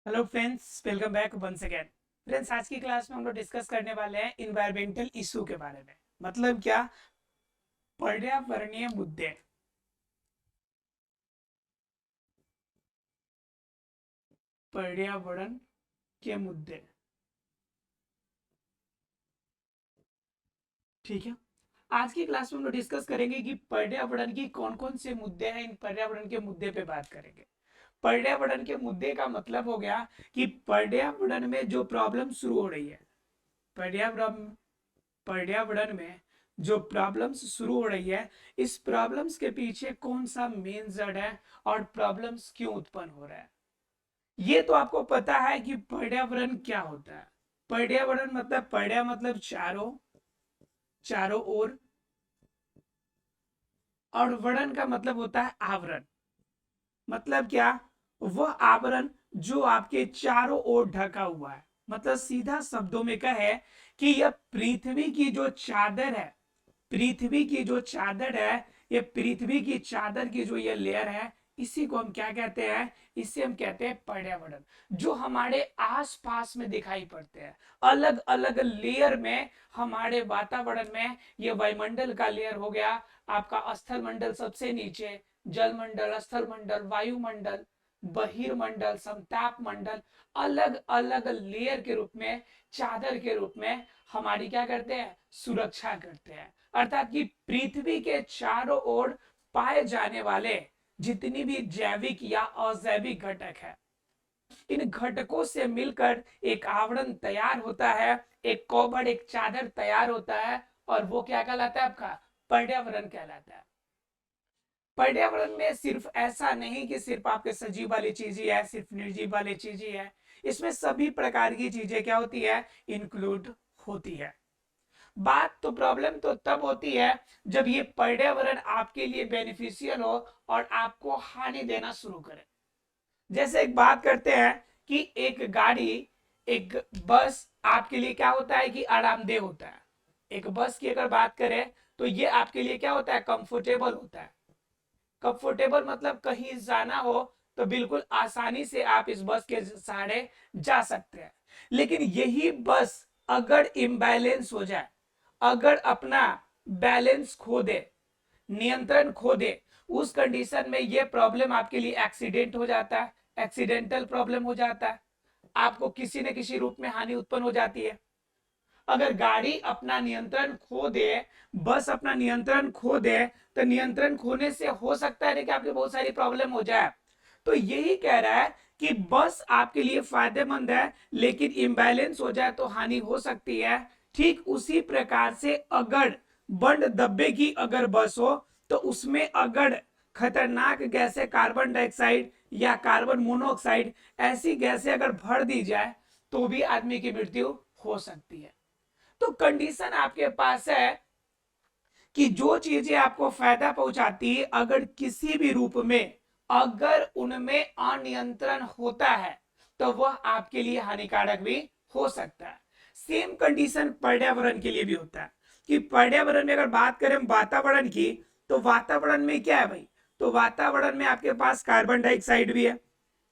Hello friends, welcome back once again. Friends, आज की class में हम लोग डिस्कस करने वाले हैं इन्वायरमेंटल इशू के बारे में। मतलब क्या? पर्यावरणीय मुद्दे। पर्यावरण के मुद्दे। ठीक है। आज की क्लास में हम लोग डिस्कस करेंगे कि पर्यावरण की कौन कौन से मुद्दे हैं। इन पर्यावरण के मुद्दे पे बात करेंगे। पर्यावरण के मुद्दे का मतलब हो गया कि पर्यावरण में जो प्रॉब्लम शुरू हो रही है। पर्यावरण पर्यावरण में जो प्रॉब्लम्स शुरू हो रही है, इस प्रॉब्लम्स के पीछे कौन सा मेन जड़ है और प्रॉब्लम्स क्यों उत्पन्न हो रहा है। ये तो आपको पता है कि पर्यावरण क्या होता है। पर्यावरण मतलब पर्या मतलब चारों, चारों ओर, और वरण का मतलब होता है आवरण। मतलब क्या? वह आवरण जो आपके चारों ओर ढका हुआ है। मतलब सीधा शब्दों में कहे कि यह पृथ्वी की जो चादर है, पृथ्वी की जो चादर है, ये पृथ्वी की चादर की जो ये लेयर है, इसी को हम क्या कहते हैं? इसे हम कहते हैं पर्यावरण। जो हमारे आसपास में दिखाई पड़ते हैं, अलग अलग लेयर में हमारे वातावरण में। ये वायुमंडल का लेयर हो गया, आपका स्थल मंडल सबसे नीचे, जल मंडल, स्थल मंडल, वायुमंडल, बहिर्मंडल, समताप मंडल, अलग अलग लेयर के रूप में, चादर के रूप में हमारी क्या करते हैं? सुरक्षा करते हैं। अर्थात कि पृथ्वी के चारों ओर पाए जाने वाले जितनी भी जैविक या अजैविक घटक है, इन घटकों से मिलकर एक आवरण तैयार होता है, एक कवर, एक चादर तैयार होता है। और वो क्या कहलाता है? आपका पर्यावरण कहलाता है। पर्यावरण में सिर्फ ऐसा नहीं कि सिर्फ आपके सजीव वाली चीज ही है, सिर्फ निर्जीव वाली चीज ही है। इसमें सभी प्रकार की चीजें क्या होती है? इंक्लूड होती है। बात तो, प्रॉब्लम तो तब होती है जब ये पर्यावरण आपके लिए बेनिफिशियल हो और आपको हानि देना शुरू करे। जैसे एक बात करते हैं कि एक गाड़ी, एक बस आपके लिए क्या होता है कि आरामदेह होता है। एक बस की अगर बात करें तो ये आपके लिए क्या होता है? कंफर्टेबल होता है। कंफर्टेबल मतलब कहीं जाना हो तो बिल्कुल आसानी से आप इस बस के सहारे जा सकते हैं। लेकिन यही बस अगर इम्बैलेंस हो जाए, अगर अपना बैलेंस खो दे, नियंत्रण खो दे, उस कंडीशन में यह प्रॉब्लम आपके लिए एक्सीडेंट हो जाता है, एक्सीडेंटल प्रॉब्लम हो जाता है। आपको किसी न किसी रूप में हानि उत्पन्न हो जाती है। अगर गाड़ी अपना नियंत्रण खो दे, बस अपना नियंत्रण खो दे, तो नियंत्रण खोने से हो सकता है कि आपकी बहुत सारी प्रॉब्लम हो जाए। तो यही कह रहा है कि बस आपके लिए फायदेमंद है, लेकिन इम्बैलेंस हो जाए तो हानि हो सकती है। ठीक उसी प्रकार से अगर बंद डब्बे की अगर बस हो, तो उसमें अगर खतरनाक गैसें, कार्बन डाइऑक्साइड या कार्बन मोनोऑक्साइड, ऐसी गैसें अगर भर दी जाए तो भी आदमी की मृत्यु हो सकती है। तो कंडीशन आपके पास है कि जो चीजें आपको फायदा पहुंचाती है, अगर किसी भी रूप में अगर उनमें अनियंत्रण होता है, तो वह आपके लिए हानिकारक भी हो सकता है। सेम कंडीशन पर्यावरण के लिए भी होता है कि पर्यावरण में अगर बात करें वातावरण की, तो वातावरण में क्या है भाई? तो वातावरण में आपके पास कार्बन डाइऑक्साइड भी है,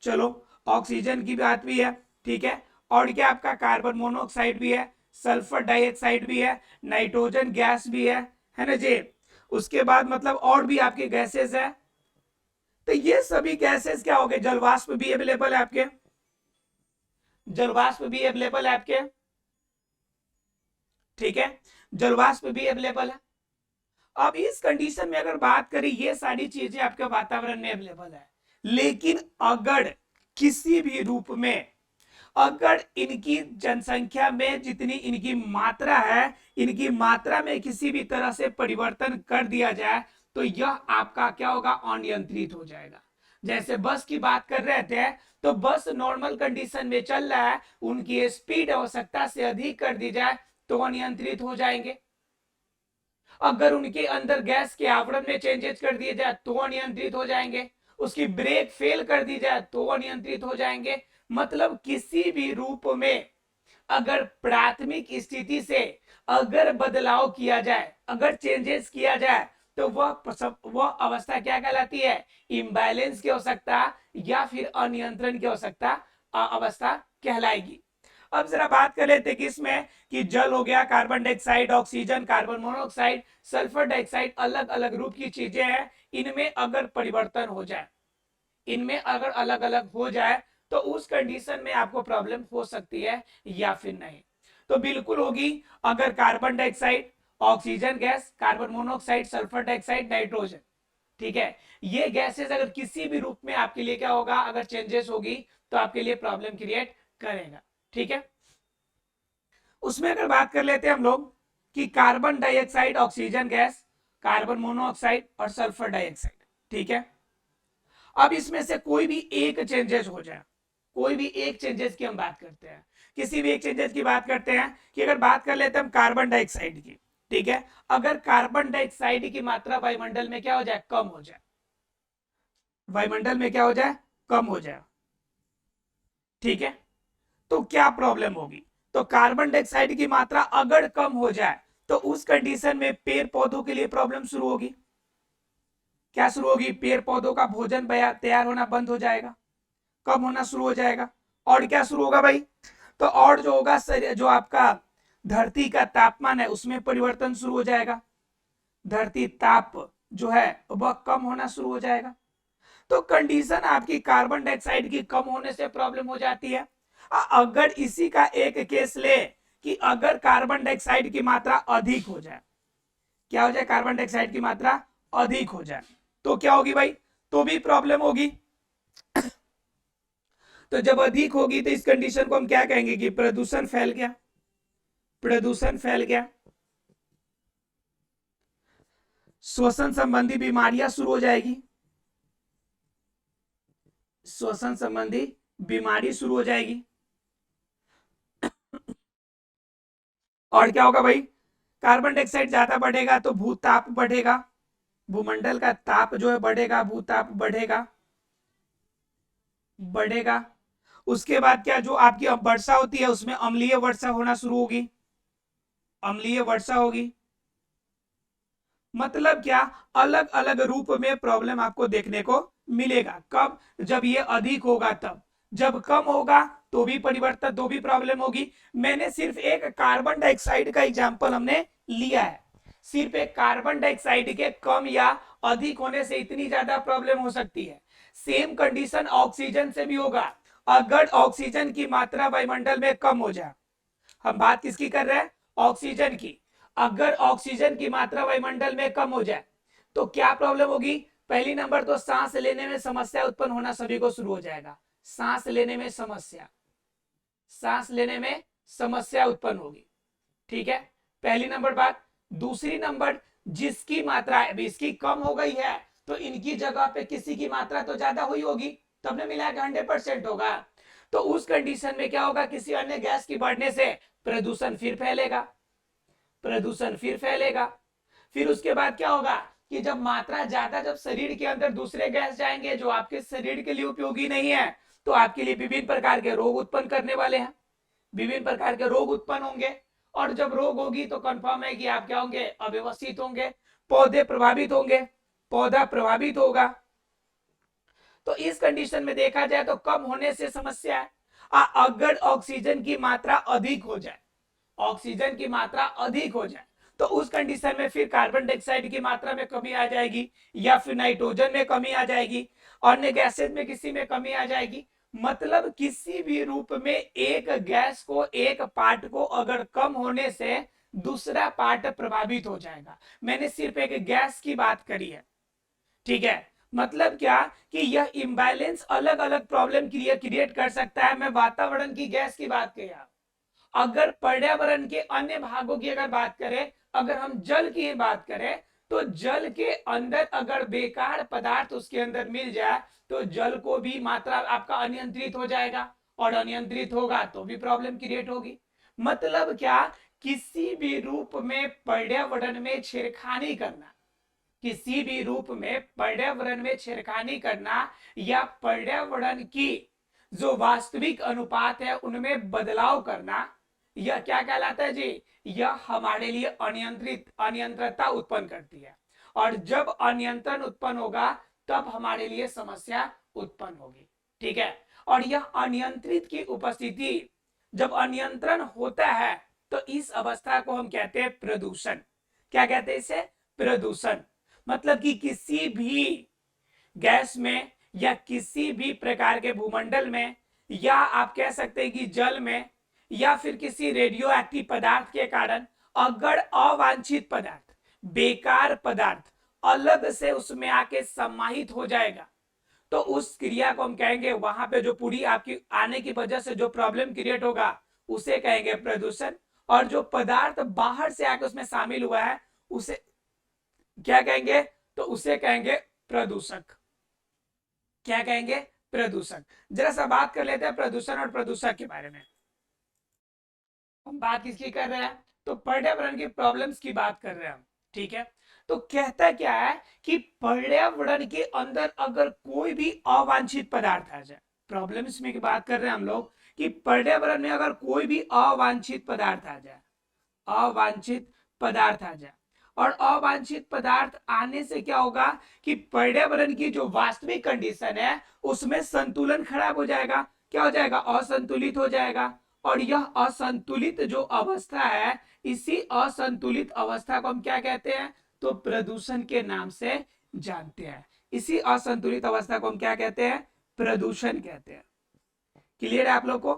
चलो, ऑक्सीजन की बात भी है, ठीक है, और क्या आपका कार्बन मोनोऑक्साइड भी है, सल्फर डाइऑक्साइड भी है, नाइट्रोजन गैस भी है ना जी। उसके बाद मतलब और भी आपके गैसेस है। तो ये सभी गैसेस क्या हो गए? जलवाष्प भी अवेलेबल है आपके, जलवाष्प भी अवेलेबल है आपके, ठीक है, जलवाष्प भी अवेलेबल है। अब इस कंडीशन में अगर बात करें, ये सारी चीजें आपके वातावरण में अवेलेबल है, लेकिन अगर किसी भी रूप में, अगर इनकी जनसंख्या में जितनी इनकी मात्रा है, इनकी मात्रा में किसी भी तरह से परिवर्तन कर दिया जाए, तो यह आपका क्या होगा? अनियंत्रित हो जाएगा। जैसे बस की बात कर रहे थे, तो बस नॉर्मल कंडीशन में चल रहा है, उनकी स्पीड आवश्यकता से अधिक कर दी जाए तो अनियंत्रित हो जाएंगे। अगर उनके अंदर गैस के आवरण में चेंजेस कर दिए जाए तो अनियंत्रित हो जाएंगे। उसकी ब्रेक फेल कर दी जाए तो अनियंत्रित हो जाएंगे। मतलब किसी भी रूप में अगर प्राथमिक स्थिति से अगर बदलाव किया जाए, अगर चेंजेस किया जाए, तो वह अवस्था क्या कहलाती है? इम्बैलेंस की आवश्यकता या फिर अनियंत्रण की आवश्यकता अवस्था कहलाएगी। अब जरा बात कर लेते हैं कि इसमें कि जल हो गया, carbon dioxide, oxygen, carbon monoxide, sulphur dioxide, अलग अलग रूप की चीजें हैं। इनमें अगर परिवर्तन हो जाए, इनमें अगर अलग अलग हो जाए तो उस कंडीशन में आपको प्रॉब्लम हो सकती है या फिर नहीं। तो बिल्कुल होगी। अगर carbon dioxide, oxygen gas, carbon monoxide, sulphur dioxide, nitrogen, ठीक है, ये गैसेस अगर किसी भी रूप में आपके लिए क्या होगा, अगर चेंजेस होगी तो आपके लिए प्रॉब्लम क्रिएट करेगा। ठीक है, उसमें अगर बात कर लेते हैं हम लोग कि carbon dioxide, oxygen gas, carbon monoxide और सल्फर डाइऑक्साइड, ठीक है। अब इसमें से कोई भी एक चेंजेस हो जाए, कोई भी एक चेंजेस की हम बात करते हैं, किसी भी एक चेंजेस की बात करते हैं कि अगर बात कर लेते हैं हम कार्बन डाइऑक्साइड की, ठीक है, अगर कार्बन डाइऑक्साइड की मात्रा वायुमंडल में क्या हो जाए, कम हो जाए, वायुमंडल में क्या हो जाए, कम हो जाए, ठीक है, तो क्या प्रॉब्लम होगी, तो कार्बन डाइऑक्साइड की मात्रा अगर कम हो जाए तो उस कंडीशन में पेड़ पौधों के लिए प्रॉब्लम शुरू होगी। क्या शुरू होगी, पेड़ पौधों का भोजन तैयार होना बंद हो जाएगा, कम होना शुरू हो जाएगा। और क्या शुरू होगा भाई, तो और जो होगा जो आपका धरती का तापमान है उसमें परिवर्तन शुरू हो जाएगा, धरती ताप जो है वह कम होना शुरू हो जाएगा। तो कंडीशन आपकी कार्बन डाइऑक्साइड की कम होने से प्रॉब्लम हो जाती है। अगर इसी का एक केस ले कि अगर कार्बन डाइऑक्साइड की मात्रा अधिक हो जाए, क्या हो जाए, कार्बन डाइऑक्साइड की मात्रा अधिक हो जाए तो क्या होगी भाई, तो भी प्रॉब्लम होगी। तो जब अधिक होगी तो इस कंडीशन को हम क्या कहेंगे कि प्रदूषण फैल गया, प्रदूषण फैल गया, श्वसन संबंधी बीमारियां शुरू हो जाएगी, श्वसन संबंधी बीमारी शुरू हो जाएगी। और क्या होगा भाई, कार्बन डाइऑक्साइड ज्यादा बढ़ेगा तो भूताप बढ़ेगा, भूमंडल का ताप जो है बढ़ेगा, भूताप बढ़ेगा, बढ़ेगा। उसके बाद क्या, जो आपकी वर्षा होती है उसमें अम्लीय वर्षा होना शुरू होगी, अम्लीय वर्षा होगी। मतलब क्या, अलग अलग रूप में प्रॉब्लम आपको देखने को मिलेगा। कब, जब ये अधिक होगा तब, जब कम होगा तो भी परिवर्तन, तो भी प्रॉब्लम होगी। मैंने सिर्फ एक कार्बन डाइऑक्साइड का एग्जांपल हमने लिया है, सिर्फ एक कार्बन डाइऑक्साइड के कम या अधिक होने से इतनी ज्यादा प्रॉब्लम हो सकती है। सेम कंडीशन ऑक्सीजन से भी होगा। अगर ऑक्सीजन की मात्रा वायुमंडल में कम हो जाए, हम बात किसकी कर रहे हैं, ऑक्सीजन की, अगर ऑक्सीजन की मात्रा वायुमंडल में कम हो जाए तो क्या प्रॉब्लम होगी, पहली नंबर तो सांस लेने में समस्या उत्पन्न होना सभी को शुरू हो जाएगा, सांस लेने में समस्या, सांस लेने में समस्या उत्पन्न होगी, ठीक है, पहली नंबर बात। दूसरी नंबर, जिसकी मात्रा अभी इसकी कम हो गई है तो इनकी जगह पे किसी की मात्रा तो ज्यादा हुई होगी, तब ने मिला के 100% होगा। तो उस कंडीशन में क्या होगा, किसी अन्य गैस की बढ़ने से प्रदूषण फिर फैलेगा, प्रदूषण फिर फैलेगा। फिर उसके बाद क्या होगा कि जब मात्रा ज्यादा, जब शरीर के अंदर दूसरे गैस जाएंगे जो आपके शरीर के लिए उपयोगी नहीं है तो आपके लिए विभिन्न प्रकार के रोग उत्पन्न करने वाले हैं, विभिन्न प्रकार के रोग उत्पन्न होंगे। और जब रोग होगी तो कंफर्म है कि आप क्या होंगे, अव्यवस्थित होंगे, पौधे प्रभावित होंगे, पौधा प्रभावित होगा। तो इस कंडीशन में देखा जाए तो कम होने से समस्या है। अगर ऑक्सीजन की मात्रा अधिक हो जाए, ऑक्सीजन की मात्रा अधिक हो जाए तो उस कंडीशन में फिर कार्बन डाइऑक्साइड की मात्रा में कमी आ जाएगी, या फिर नाइट्रोजन में कमी आ जाएगी, अन्य गैसेज में किसी में कमी आ जाएगी। मतलब किसी भी रूप में एक गैस को, एक पार्ट को अगर कम होने से दूसरा पार्ट प्रभावित हो जाएगा। मैंने सिर्फ एक गैस की बात करी है, ठीक है। मतलब क्या कि यह इम्बैलेंस अलग अलग प्रॉब्लम क्रिएट कर सकता है। मैं वातावरण की गैस की बात किया, अगर पर्यावरण के अन्य भागों की अगर बात करें, अगर हम जल की बात करें तो जल के अंदर अगर बेकार पदार्थ उसके अंदर मिल जाए तो जल को भी मात्रा आपका अनियंत्रित हो जाएगा, और अनियंत्रित होगा तो भी प्रॉब्लम क्रिएट होगी। मतलब क्या, किसी भी रूप में पर्यावरण में छेड़खानी करना, किसी भी रूप में पर्यावरण में छेड़खानी करना या पर्यावरण की जो वास्तविक अनुपात है उनमें बदलाव करना, यह क्या कहलाता है जी, यह हमारे लिए अनियंत्रितता उत्पन्न करती है। और जब अनियंत्रण उत्पन्न होगा तब हमारे लिए समस्या उत्पन्न होगी, ठीक है। और यह अनियंत्रित की उपस्थिति, जब अनियंत्रण होता है तो इस अवस्था को हम कहते हैं प्रदूषण। क्या कहते हैं इसे? प्रदूषण। मतलब कि किसी भी गैस में या किसी भी प्रकार के भूमंडल में, या आप कह सकते हैं कि जल में, या फिर किसी रेडियो एक्टिव पदार्थ के कारण अगर अवांछित पदार्थ, बेकार पदार्थ अलग से उसमें आके समाहित हो जाएगा तो उस क्रिया को हम कहेंगे, वहां पे जो पूरी आपकी आने की वजह से जो प्रॉब्लम क्रिएट होगा उसे कहेंगे प्रदूषण। और जो पदार्थ बाहर से आके उसमें शामिल हुआ है उसे क्या कहेंगे? तो उसे कहेंगे प्रदूषक। क्या कहेंगे? प्रदूषक। जरा सा बात कर लेते हैं प्रदूषण और प्रदूषक के बारे में। हम बात किसकी कर रहे हैं? तो पर्यावरण की प्रॉब्लम्स की बात कर रहे हैं हम। ठीक है, तो कहता क्या है कि पर्यावरण के अंदर अगर कोई भी अवांछित पदार्थ आ जाए, प्रॉब्लम्स में की बात कर रहे हैं हम लोग कि पर्यावरण में अगर कोई भी अवांछित पदार्थ आ जाए, अवांछित पदार्थ आ जाए, और अवांछित पदार्थ आने से क्या होगा कि पर्यावरण की जो वास्तविक कंडीशन है उसमें संतुलन खराब हो जाएगा। क्या हो जाएगा? असंतुलित हो जाएगा। और यह असंतुलित जो अवस्था है, इसी असंतुलित अवस्था को हम क्या कहते हैं? तो प्रदूषण के नाम से जानते हैं। इसी असंतुलित अवस्था को हम क्या कहते हैं? प्रदूषण कहते हैं। क्लियर है आप लोग को?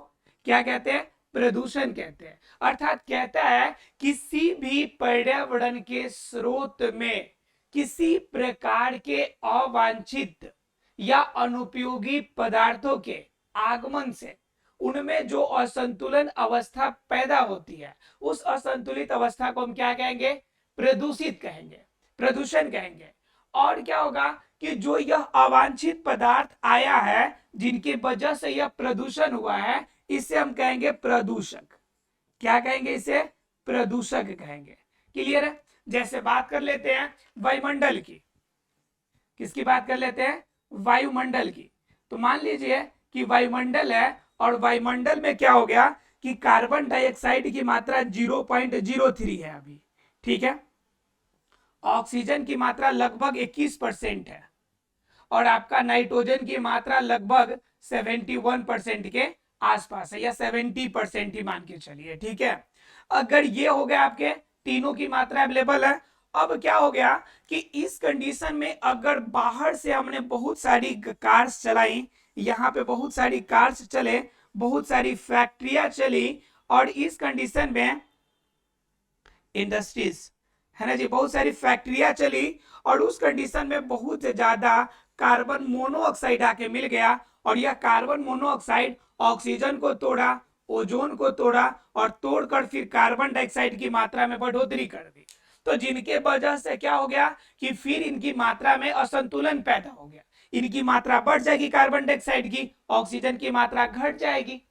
क्या कहते हैं? प्रदूषण कहते हैं। अर्थात कहता है किसी भी पर्यावरण के स्रोत में किसी प्रकार के अवांछित या अनुपयोगी पदार्थों के आगमन से उनमें जो असंतुलन अवस्था पैदा होती है, उस असंतुलित अवस्था को हम क्या कहेंगे? प्रदूषित कहेंगे, प्रदूषण कहेंगे। और क्या होगा कि जो यह अवांछित पदार्थ आया है जिनकी वजह से यह प्रदूषण हुआ है, इसे हम कहेंगे प्रदूषक। क्या कहेंगे? इसे प्रदूषक कहेंगे। क्लियर है? जैसे बात कर लेते हैं वायुमंडल की। किसकी बात कर लेते हैं? वायुमंडल की। तो मान लीजिए कि वायुमंडल है और वायुमंडल में क्या हो गया कि कार्बन डाइऑक्साइड की मात्रा 0.03 है अभी। ठीक है, ऑक्सीजन की मात्रा लगभग 21% है और आपका नाइट्रोजन की मात्रा लगभग 71% के आसपास है, या 70% ही मान के चलिए। ठीक है, अगर ये हो गया आपके तीनों की मात्रा अवेलेबल है, अब क्या हो गया कि इस कंडीशन में अगर बाहर से हमने बहुत सारी कार्स चलाई, यहाँ पे बहुत सारी कार्स चले, बहुत सारी फैक्ट्रियां चली, और इस कंडीशन में इंडस्ट्रीज है ना जी, बहुत सारी फैक्ट्रियां चली, और उस कंडीशन में बहुत ज्यादा कार्बन मोनोऑक्साइड आके मिल गया, और यह कार्बन मोनोऑक्साइड ऑक्सीजन को तोड़ा, ओजोन को तोड़ा, और तोड़कर फिर कार्बन डाइऑक्साइड की मात्रा में बढ़ोतरी कर दी। तो जिनके वजह से क्या हो गया कि फिर इनकी मात्रा में असंतुलन पैदा हो गया। इनकी मात्रा बढ़ जाएगी कार्बन डाइऑक्साइड की, ऑक्सीजन की मात्रा घट जाएगी।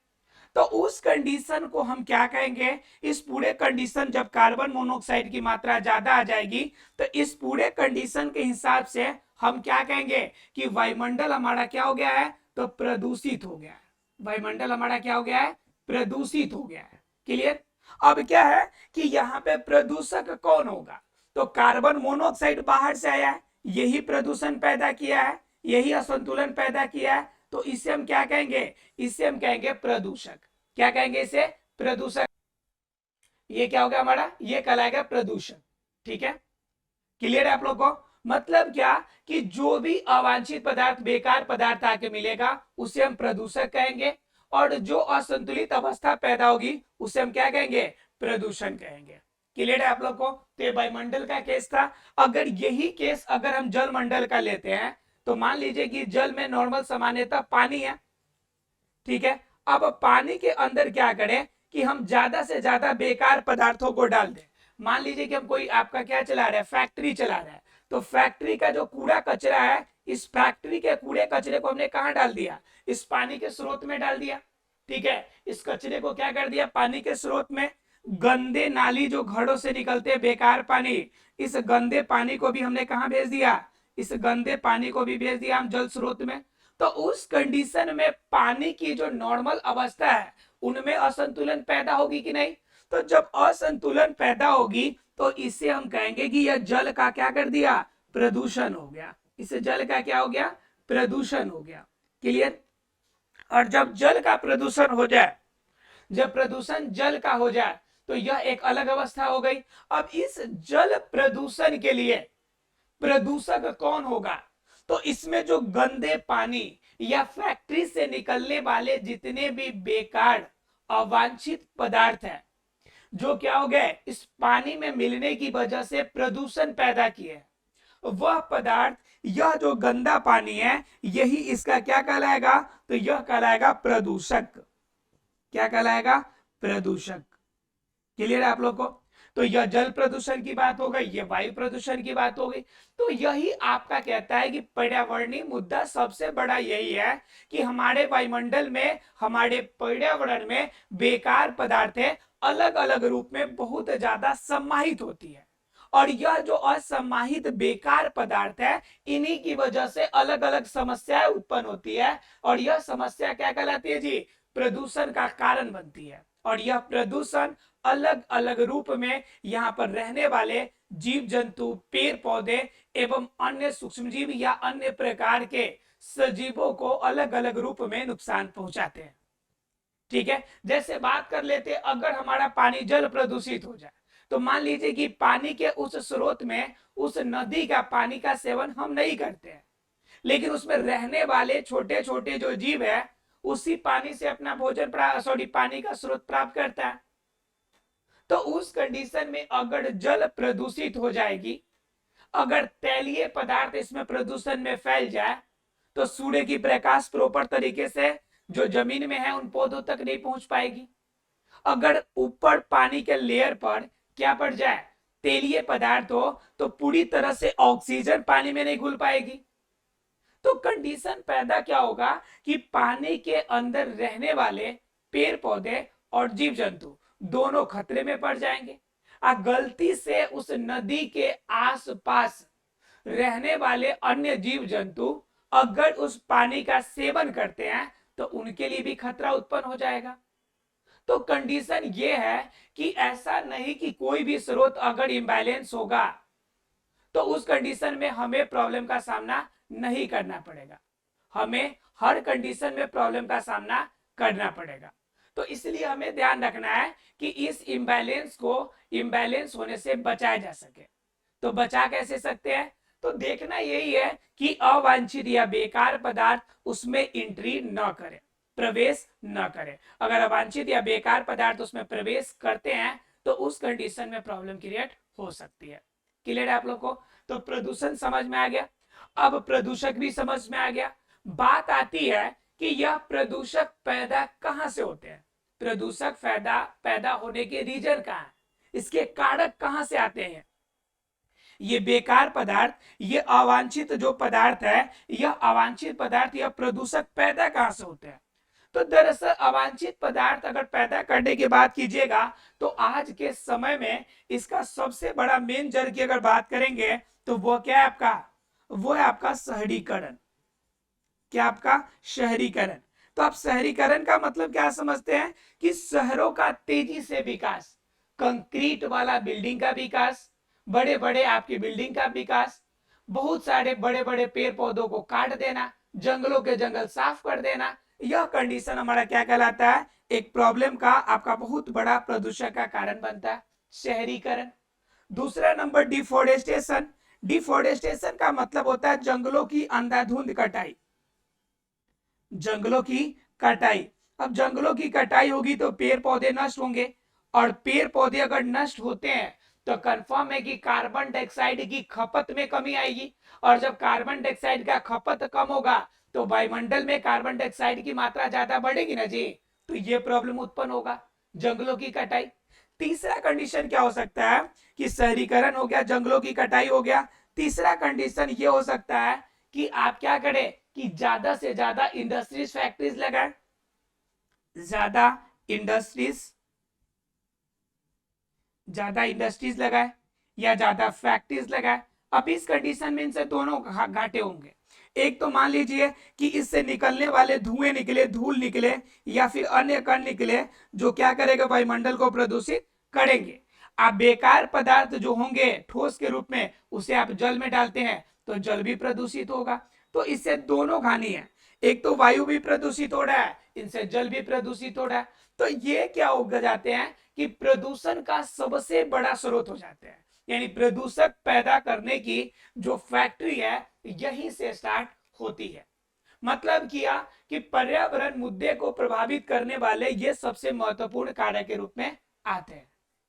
तो उस कंडीशन को हम क्या कहेंगे? इस पूरे कंडीशन, जब कार्बन मोनोऑक्साइड की मात्रा ज्यादा आ जाएगी तो इस पूरे कंडीशन के हिसाब से हम क्या कहेंगे कि वायुमंडल हमारा क्या हो गया है? तो प्रदूषित हो गया है। वायुमंडल हमारा क्या हो गया है? प्रदूषित हो गया है। क्लियर? अब क्या है कि यहाँ पे प्रदूषक कौन होगा? तो कार्बन मोनोऑक्साइड बाहर से आया है, यही प्रदूषण पैदा किया है, यही असंतुलन पैदा किया है, तो इसे हम क्या कहेंगे? इसे हम कहेंगे प्रदूषक। क्या कहेंगे इसे? प्रदूषक। ये क्या होगा हमारा? ये कहलाएगा प्रदूषण। ठीक है, क्लियर है आप लोग को? मतलब क्या कि जो भी अवांछित पदार्थ, बेकार पदार्थ आके मिलेगा उसे हम प्रदूषक कहेंगे, और जो असंतुलित अवस्था पैदा होगी उसे हम क्या कहेंगे? प्रदूषण कहेंगे। क्लियर है आप लोग को? तो ये वायुमंडल का केस था। अगर यही केस अगर हम जल मंडल का लेते हैं, तो मान लीजिए कि जल में नॉर्मल सामान्यतः पानी है। ठीक है, अब पानी के अंदर क्या करें कि हम ज्यादा से ज्यादा बेकार पदार्थों को डाल दें। मान लीजिए कि हम कोई आपका क्या चला रहा है? फैक्ट्री चला रहा है, तो फैक्ट्री का जो कूड़ा कचरा है, इस फैक्ट्री के कूड़े कचरे को हमने कहाँ डाल दिया? इस पानी के स्रोत में डाल दिया। ठीक है, इस कचरे को क्या कर दिया? पानी के स्रोत में। गंदे नाली जो घरों से निकलते बेकार पानी, इस गंदे पानी को भी हमने कहाँ भेज दिया? इस गंदे पानी को भी भेज दिया हम जल स्रोत में। तो उस कंडीशन में पानी की जो नॉर्मल अवस्था है उनमें असंतुलन पैदा होगी कि नहीं? तो जब असंतुलन पैदा होगी तो इसे हम कहेंगे कि यह जल का क्या कर दिया? प्रदूषण हो गया। इसे जल का क्या हो गया? प्रदूषण हो गया। क्लियर? और जब जल का प्रदूषण हो जाए, जब प्रदूषण जल का हो जाए तो यह एक अलग अवस्था हो गई। अब इस जल प्रदूषण के लिए प्रदूषक कौन होगा? तो इसमें जो गंदे पानी या फैक्ट्री से निकलने वाले जितने भी बेकार अवांछित पदार्थ है, जो क्या हो गए इस पानी में मिलने की वजह से प्रदूषण पैदा किए, वह पदार्थ, यह जो गंदा पानी है, यही इसका क्या कहलाएगा? तो यह कहलाएगा प्रदूषक। क्या कहलाएगा? प्रदूषक। क्लियर है आप लोग को? तो यह जल प्रदूषण की बात हो गई, यह वायु प्रदूषण की बात हो गई। तो यही आपका कहता है कि पर्यावरणीय मुद्दा सबसे बड़ा यही है कि हमारे वायुमंडल में, हमारे पर्यावरण में बेकार पदार्थें अलग अलग रूप में बहुत ज्यादा समाहित होती है, और यह जो असमाहित बेकार पदार्थ है, इन्हीं की वजह से अलग अलग समस्याएं उत्पन्न होती है, और यह समस्या क्या कहलाती है जी? प्रदूषण का कारण बनती है। और यह प्रदूषण अलग अलग रूप में यहाँ पर रहने वाले जीव जंतु, पेड़ पौधे एवं अन्य सूक्ष्मजीव या अन्य प्रकार के सजीवों को अलग अलग रूप में नुकसान पहुंचाते हैं। ठीक है, जैसे बात कर लेते, अगर हमारा पानी जल प्रदूषित हो जाए, तो मान लीजिए कि पानी के उस स्रोत में, उस नदी का पानी का सेवन हम नहीं करते हैं, लेकिन उसमें रहने वाले छोटे छोटे जो जीव है उसी पानी से अपना भोजन पानी का स्रोत प्राप्त करता है। तो उस कंडीशन में अगर जल प्रदूषित हो जाएगी, अगर तैलीय पदार्थ इसमें प्रदूषण में फैल जाए, तो सूर्य की प्रकाश प्रॉपर तरीके से जो जमीन में है उन पौधों तक नहीं पहुंच पाएगी। अगर ऊपर पानी के लेयर पर क्या पड़ जाए? तेलीय पदार्थ हो, तो पूरी तरह से ऑक्सीजन पानी में नहीं घुल पाएगी। तो कंडीशन पैदा क्या होगा कि पानी के अंदर रहने वाले पेड़ पौधे और जीव जंतु दोनों खतरे में पड़ जाएंगे। गलती से उस नदी के आसपास रहने वाले अन्य जीव जंतु अगर उस पानी का सेवन करते हैं तो उनके लिए भी खतरा उत्पन्न हो जाएगा। तो कंडीशन ये है कि ऐसा नहीं कि कोई भी स्रोत अगर इम्बैलेंस होगा तो उस कंडीशन में हमें प्रॉब्लम का सामना नहीं करना पड़ेगा, हमें हर कंडीशन में प्रॉब्लम का सामना करना पड़ेगा। तो इसलिए हमें ध्यान रखना है कि इस इम्बैलेंस को, इम्बैलेंस होने से बचाया जा सके। तो बचा कैसे सकते हैं? तो देखना यही है कि अवांछित या बेकार पदार्थ उसमें एंट्री न करे, प्रवेश न करे। अगर अवांछित या बेकार पदार्थ उसमें प्रवेश करते हैं तो उस कंडीशन में प्रॉब्लम क्रिएट हो सकती है। क्लियर है आप लोग को? तो प्रदूषण समझ में आ गया। अब प्रदूषक भी समझ में आ गया। बात आती है कि यह प्रदूषक पैदा कहां से होते हैं, प्रदूषक पैदा होने के रीजन कहां है, इसके कारक कहां से आते हैं। ये बेकार पदार्थ, ये अवांछित जो पदार्थ है, यह अवांछित पदार्थ, यह प्रदूषक पैदा कहां से होते हैं। तो दरअसल अवांछित पदार्थ अगर पैदा करने की बात कीजिएगा तो आज के समय में इसका सबसे बड़ा मेन जड़ की अगर बात करेंगे तो वो क्या है आपका? वो है आपका शहरीकरण। क्या? आपका शहरीकरण। तो आप शहरीकरण का मतलब क्या समझते हैं कि शहरों का तेजी से विकास, कंक्रीट वाला बिल्डिंग का विकास, बड़े बड़े आपकी बिल्डिंग का विकास, बहुत सारे बड़े बड़े पेड़ पौधों को काट देना, जंगलों के जंगल साफ कर देना, यह कंडीशन हमारा क्या कहलाता है? एक प्रॉब्लम का, आपका बहुत बड़ा प्रदूषण का कारण बनता है, शहरीकरण। दूसरा नंबर डिफोरेस्टेशन। डिफोरेस्टेशन का मतलब होता है जंगलों की अंधाधुंध कटाई, जंगलों की कटाई। अब जंगलों की कटाई होगी तो पेड़ पौधे नष्ट होंगे, और पेड़ पौधे अगर नष्ट होते हैं तो कंफर्म है कि कार्बन डाइऑक्साइड की खपत में कमी आएगी, और जब कार्बन डाइऑक्साइड का खपत कम होगा तो वायुमंडल में कार्बन डाइऑक्साइड की मात्रा ज्यादा बढ़ेगी ना जी, तो ये प्रॉब्लम उत्पन्न होगा, जंगलों की कटाई। तीसरा कंडीशन क्या हो सकता है कि शहरीकरण हो गया, जंगलों की कटाई हो गया। तीसरा कंडीशन ये हो सकता है कि आप क्या करें कि ज्यादा से ज्यादा इंडस्ट्रीज, फैक्ट्रीज लगाए, ज्यादा इंडस्ट्रीज, ज्यादा इंडस्ट्रीज लगाए या ज्यादा फैक्ट्रीज लगाए। अब इस कंडीशन में इनसे दोनों घाटे होंगे। एक तो मान लीजिए कि इससे निकलने वाले धुएं निकले, धूल निकले या फिर अन्य कण निकले जो क्या करेगा? वायुमंडल को प्रदूषित करेंगे। आप बेकार पदार्थ जो होंगे ठोस के रूप में, उसे आप जल में डालते हैं तो जल भी प्रदूषित होगा। तो इससे दोनों हानि है, एक तो वायु भी प्रदूषित हो रहा है, इनसे जल भी प्रदूषित हो रहा है। तो ये क्या हो जाते हैं कि प्रदूषण का सबसे बड़ा स्रोत हो जाते हैं। यानी प्रदूषक पैदा करने की जो फैक्ट्री है यहीं से स्टार्ट होती है। मतलब किया कि पर्यावरण मुद्दे को प्रभावित करने वाले ये सबसे महत्वपूर्ण कारक के रूप में आते हैं।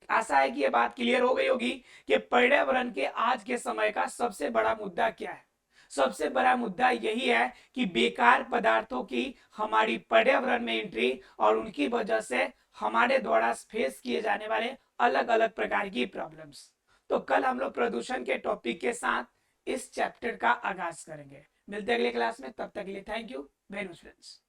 आशा है कि ये बात क्लियर हो गई होगी कि पर्यावरण के आज के समय का सबसे बड़ा मुद्दा क्या है। सबसे बड़ा मुद्दा यही है कि बेकार पदार्थों की हमारी पर्यावरण में एंट्री और उनकी वजह से हमारे द्वारा फेस किए जाने वाले अलग अलग प्रकार की प्रॉब्लम्स। तो कल हम लोग प्रदूषण के टॉपिक के साथ इस चैप्टर का आगाज करेंगे। मिलते हैं अगले क्लास में, तब तक के लिए thank you very much friends.